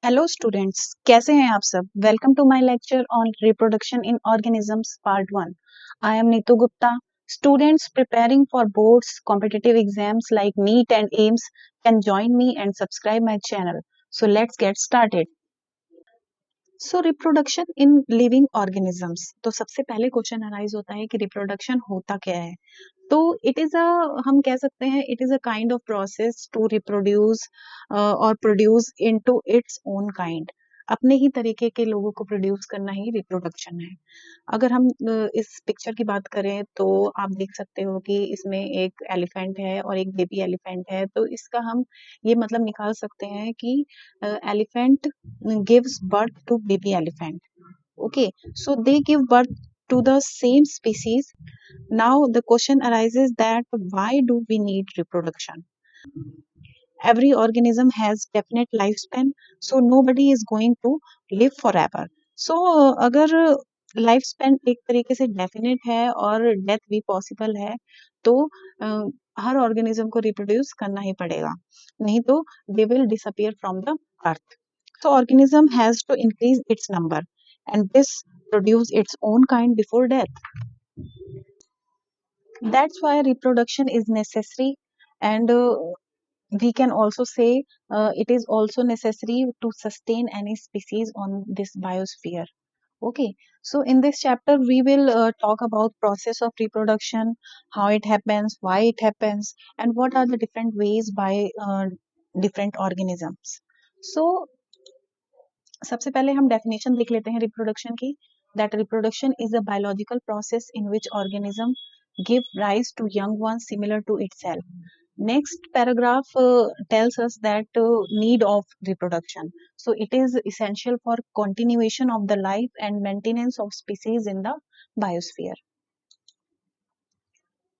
Hello students, कैसे हैं आप सब। Welcome to my lecture on reproduction in organisms part 1। I am Neetu Gupta. Students preparing for boards competitive exams like NEET and AIIMS can join me and subscribe my channel. So let's get started. So reproduction in living organisms, तो सबसे पहले question arise होता है कि reproduction होता क्या है। तो इट इज अ हम कह सकते हैं it is a kind of process to reproduce और produce into its own kind. अपने ही तरीके के लोगों को प्रोड्यूस करना ही रिप्रोडक्शन है। अगर हम इस पिक्चर की बात करें तो आप देख सकते हो कि इसमें एक एलिफेंट है और एक बेबी एलिफेंट है। तो इसका हम ये मतलब निकाल सकते हैं कि elephant gives birth to baby elephant. Okay, so they give birth to the same species. Now the question arises that why do we need reproduction? Every organism has definite lifespan, so nobody is going to live forever. So अगर life span एक तरीके से definite है और death भी possible है, तो हर organism को रिप्रोड्यूस करना ही पड़ेगा, नहीं तो they will disappear from the earth. So organism has to increase its number and this produce its own kind before death. That's why reproduction is necessary, and we can also say it is also necessary to sustain any species on this biosphere. Okay, so in this chapter we will talk about process of reproduction, how it happens, why it happens, and what are the different ways by different organisms. So सबसे पहले हम definition देख लेते हैं reproduction की. That reproduction is a biological process in which organism give rise to young one similar to itself. Next paragraph tells us that need of reproduction. So it is essential for continuation of the life and maintenance of species in the biosphere.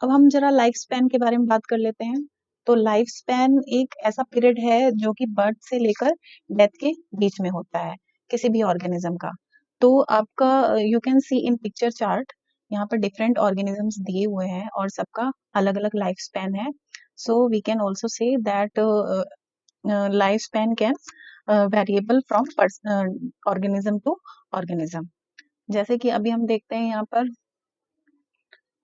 अब हम जरा life span के बारे में बात कर लेते हैं. तो लाइफ स्पैन एक ऐसा पीरियड है जो कि बर्थ से लेकर डेथ के बीच में होता है किसी भी ऑर्गेनिज्म का. तो आपका you can see in picture chart, यहाँ पर डिफरेंट ऑर्गेनिजम्स दिए हुए हैं और सबका अलग अलग लाइफ स्पैन है. So we can also say that life span can variable from organism to organism. जैसे कि अभी हम देखते हैं यहाँ पर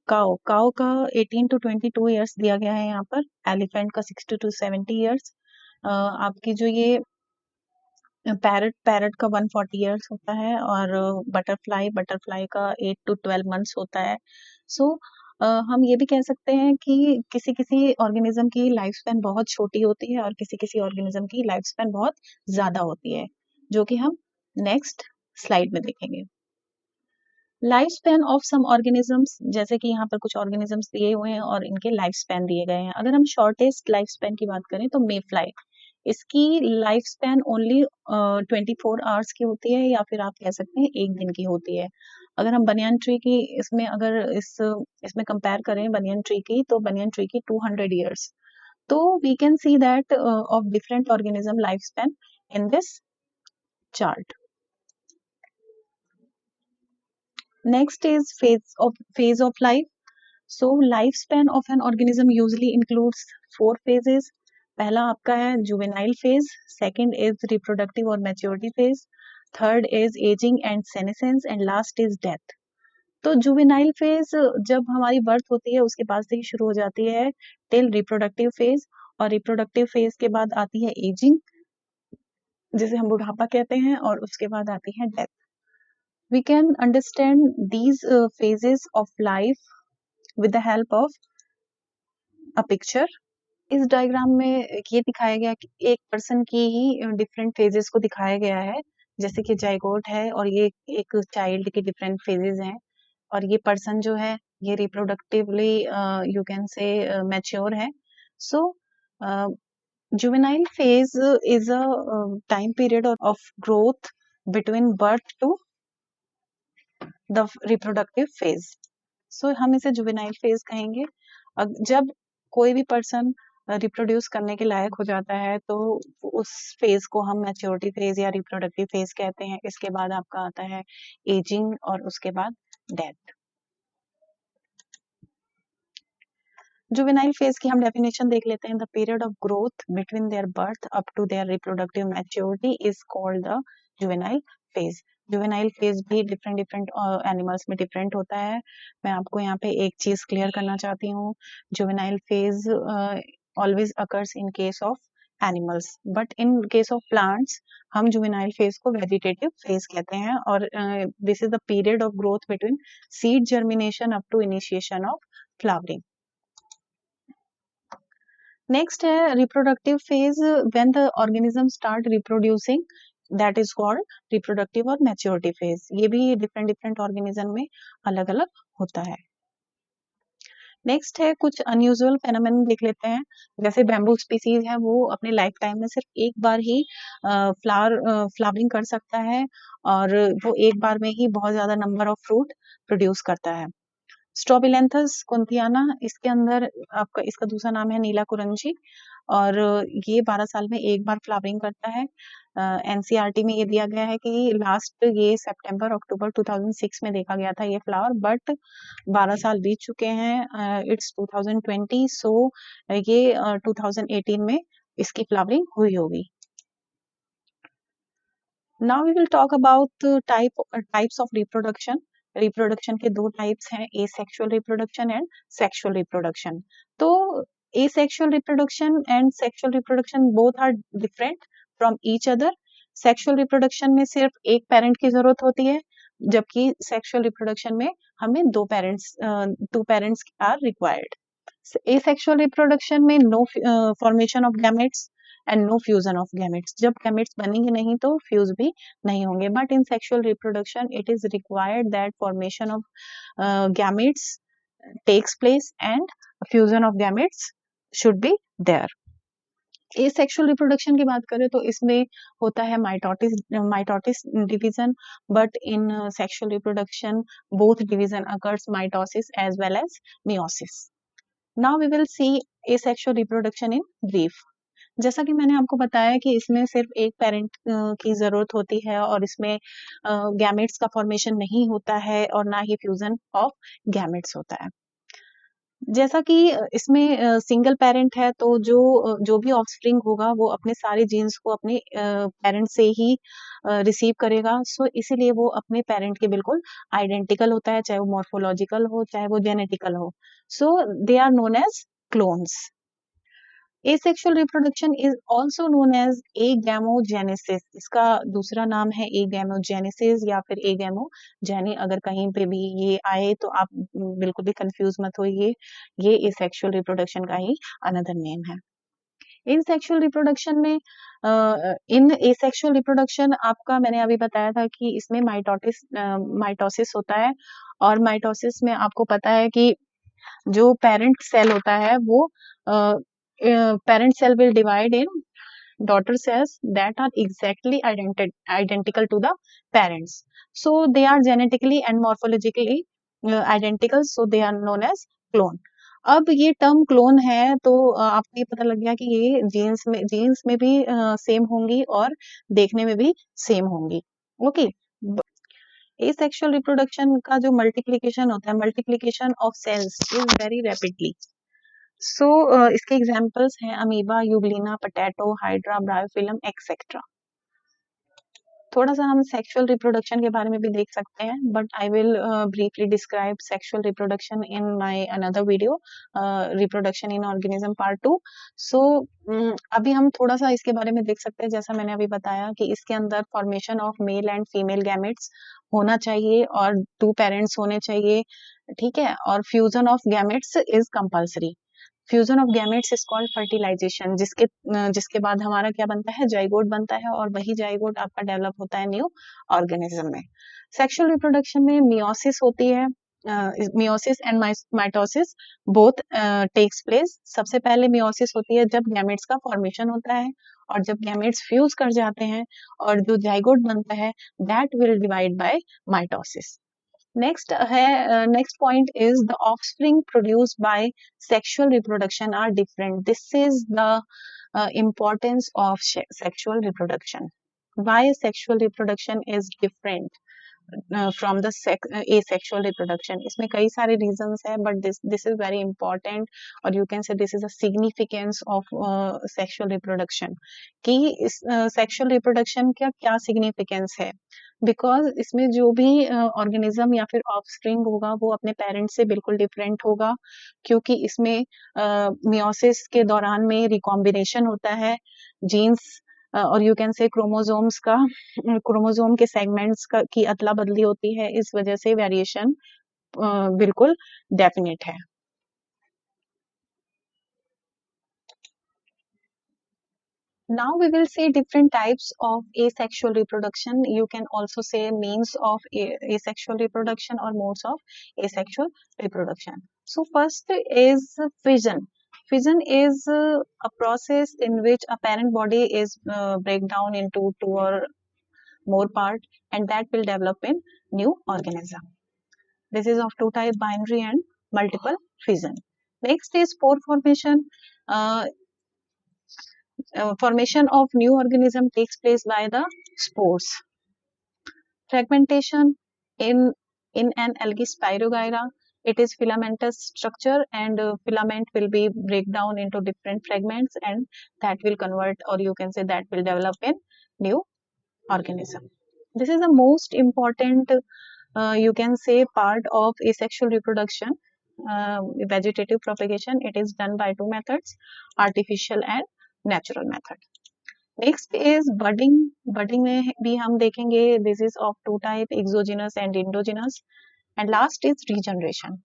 काओ काओ का 18 टू 22 ईयर्स दिया गया है. यहाँ पर एलिफेंट का 60 टू 70 ईयर्स. आपकी जो ये पैरट पैरट का 140 ईयर्स होता है और बटरफ्लाई बटरफ्लाई का 8 टू 12 मंथ्स होता है. सो हम ये भी कह सकते हैं कि किसी किसी ऑर्गेनिज्म की लाइफ स्पैन बहुत छोटी होती है और किसी किसी ऑर्गेनिज्म की लाइफ स्पैन बहुत ज्यादा होती है, जो कि हम नेक्स्ट स्लाइड में देखेंगे. Life span of some organisms, जैसे कि यहाँ पर कुछ ऑर्गेनिजम्स दिए हुए हैं और इनके लाइफ स्पैन दिए गए हैं. अगर हम शॉर्टेस्ट लाइफ स्पैन की बात करें तो मे फ्लाई, इसकी लाइफ स्पैन ओनली 24 आवर्स की होती है, या फिर आप कह सकते हैं एक दिन की होती है. अगर हम बनियन ट्री की इसमें अगर इसमें कंपेयर करें बनियन ट्री की, तो बनियन ट्री की 200 ईयर्स. तो we can see that of different organism life span in this chart. Next is phase of life. So lifespan of an organism usually includes 4 phases. पहला आपका है juvenile phase, second is reproductive or maturity phase, third is aging and senescence, and last is death. तो juvenile phase जब हमारी birth होती है उसके बाद से ही शुरू हो जाती है टिल रिप्रोडक्टिव फेज, और रिप्रोडक्टिव फेज के बाद आती है एजिंग, जिसे हम बुढ़ापा कहते हैं, और उसके बाद आती है death. We can understand these phases of life with the help of a picture. इस डायग्राम में ये दिखाया गया कि एक पर्सन की ही डिफरेंट फेजेस को दिखाया गया है. जैसे कि जाइगोट है और ये एक चाइल्ड के डिफरेंट फेजेस हैं, और ये पर्सन जो है ये reproductively you can say mature है. So juvenile phase is a time period of growth between birth to the reproductive phase. So हम इसे जुवेनाइल फेज कहेंगे. जब कोई भी पर्सन रिप्रोड्यूस करने के लायक हो जाता है तो उस फेज को हम मैच्योरिटी फेज या रिप्रोडक्टिव फेज कहते हैं. इसके बाद आपका आता है एजिंग और उसके बाद डेथ. जुवेनाइल फेज की हम डेफिनेशन देख लेते हैं. The period of growth between their birth up to their reproductive maturity is called the juvenile phase. Juvenile phase भी डिफरेंट डिफरेंट एनिमल्स में डिफरेंट होता है. मैं आपको यहाँ पे एक चीज क्लियर करना चाहती हूँ. Juvenile phase always occurs in case of animals, but in case of plants हम जुवेनाइल फेज को वेजिटेटिव फेज कहते हैं. और this is the period of growth between seed germination up to initiation of flowering. Next है reproductive phase, when the organism start reproducing, that is called reproductive और maturity phase. ये भी different different organism में अलग अलग होता है. Next है कुछ अनयूजुअल फेनोमेन देख लेते हैं. जैसे बैम्बू स्पीसीज है, वो अपने लाइफ टाइम में सिर्फ एक बार ही फ्लावरिंग कर सकता है और वो एक बार में ही बहुत ज्यादा नंबर ऑफ फ्रूट प्रोड्यूस करता है. स्ट्रोबिलेंथस कुंथियाना, इसके अंदर आपका इसका दूसरा नाम है नीला कुरंजी और ये 12 साल में एक बार फ्लावरिंग करता है. एनसीईआरटी में ये दिया गया है कि लास्ट ये सितंबर अक्टूबर 2006 में देखा गया था ये फ्लावर, बट 12 साल बीत चुके हैं. इट्स 2020, सो ये 2018 में इसकी फ्लावरिंग हुई होगी. Now we will talk about types of reproduction. Reproduction के दो टाइप्स हैं, asexual reproduction and sexual reproduction. तो asexual reproduction and sexual reproduction both are different from each other. Sexual reproduction में सिर्फ एक पेरेंट की जरूरत होती है, जबकि सेक्सुअल रिप्रोडक्शन में हमें two parents are required. Asexual reproduction में no formation of gametes and no fusion of gametes. जब गैमेट्स बनेंगे नहीं तो फ्यूज भी नहीं होंगे. But in sexual reproduction it is required that formation of gametes takes place and fusion of gametes should be there. Asexual reproduction की बात करें तो इसमें होता है mitotic division, but in sexual reproduction both division occurs, mitosis as well as meiosis. Now we will see asexual reproduction in brief. जैसा कि मैंने आपको बताया कि इसमें सिर्फ एक पेरेंट की जरूरत होती है और इसमें गैमेट्स का फॉर्मेशन नहीं होता है और ना ही फ्यूजन ऑफ गैमेट्स होता है. जैसा कि इसमें सिंगल पेरेंट है तो जो भी ऑफस्प्रिंग होगा वो अपने सारे जीन्स को अपने पेरेंट से ही रिसीव करेगा. सो इसीलिए वो अपने पेरेंट के बिल्कुल आइडेंटिकल होता है, चाहे वो मॉर्फोलॉजिकल हो चाहे वो जेनेटिकल हो. So they are known as clones. Asexual reproduction is also known as agamogenesis. इसका दूसरा नाम है एगैमोजेनेसिस या फिर एगैमोजेनी. अगर कहीं पे भी ये आए तो आप बिल्कुल भी कंफ्यूज मत होइए, ये एसेक्सुअल रिप्रोडक्शन का ही अनदर नेम है. इन सेक्सुअल रिप्रोडक्शन में इन एसेक्सुअल रिप्रोडक्शन आपका मैंने अभी बताया था कि इसमें माइटोसिस होता है. और माइटोसिस में आपको पता है कि जो पेरेंट सेल होता है वो parent cell will divide in daughter cells that are exactly identical to the parents. So they are genetically and morphologically identical, so they are known as clone. अब ये टर्म क्लोन है तो आपको ये पता लग गया कि ये जीन्स में भी सेम होंगी और देखने में भी सेम होंगी. ओके. एसेक्सुअल रिप्रोडक्शन का जो मल्टीप्लिकेशन होता है, multiplication of cells is very rapidly. So इसके एग्जाम्पल्स हैं amoeba, euglena, potato, hydra, bryophyllum etcetera. थोड़ा सा हम सेक्सुअल रिप्रोडक्शन के बारे में भी देख सकते हैं, but I will briefly describe sexual reproduction in my another video, reproduction in organism part 2. सो अभी हम थोड़ा सा इसके बारे में देख सकते हैं. जैसा मैंने अभी बताया कि इसके अंदर formation of male and female gametes होना चाहिए और 2 पेरेंट्स होने चाहिए, ठीक है. और fusion of gametes is compulsory. Fusion of gametes is called fertilisation, जिसके बाद हमारा क्या बनता है, जाइगोट बनता है और वही जाइगोट आपका डेवलप होता है न्यू ऑर्गेनिज्म में. सेक्सुअल रिप्रोडक्शन में मियोसिस होती है. Meiosis and mitosis both takes place. सबसे पहले मियोसिस होती है जब गैमेट्स का फॉर्मेशन होता है, और जब गैमेट्स फ्यूज कर जाते हैं और जो जाइगोट बनता है that will divide by mitosis. Next point is the offspring produced by sexual reproduction are different. This is the importance of sexual reproduction. Why sexual reproduction is different? from the asexual reproduction. इसमें कई सारे reasons है, but this is very important, or you can say this is a significance of sexual reproduction, कि इस sexual reproduction का क्या significance है, because इसमें जो भी organism या फिर offspring होगा वो अपने parents से बिल्कुल different होगा, क्योंकि इसमें meiosis के दौरान में recombination होता है genes, और यू कैन से क्रोमोसोम्स का, क्रोमोसोम के सेगमेंट्स का की अदला बदली होती है, इस वजह से वेरिएशन बिल्कुल डेफिनेट है. Now we will see different types of asexual reproduction. You can also say means of asexual reproduction or modes of asexual reproduction. So first is fission. Fission is a process in which a parent body is break down into two or more part, and that will develop in new organism. This is of two type, binary and multiple fission. Next is spore formation. Formation of new organism takes place by the spores. Fragmentation in an algae Spirogyra, it is filamentous structure, and filament will be break down into different fragments, and that will convert, or you can say that will develop in new organism. This is the most important, you can say, part of asexual reproduction, vegetative propagation. It is done by two methods, artificial and natural method. Next is budding. Budding में भी हम देखेंगे, this is of two type, exogenous and endogenous. And last is regeneration.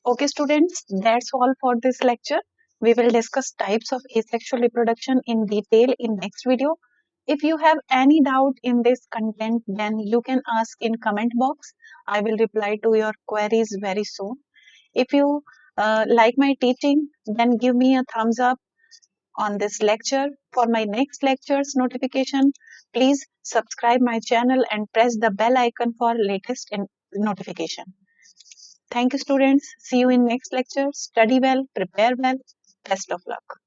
Okay students, that's all for this lecture. We will discuss types of asexual reproduction in detail in next video. If you have any doubt in this content, then you can ask in comment box. I will reply to your queries very soon. If you like my teaching, then give me a thumbs up on this lecture. For my next lecture's notification, please subscribe my channel and press the bell icon for latest notification. Thank you students. See you in next lecture. Study well, prepare well. Best of luck.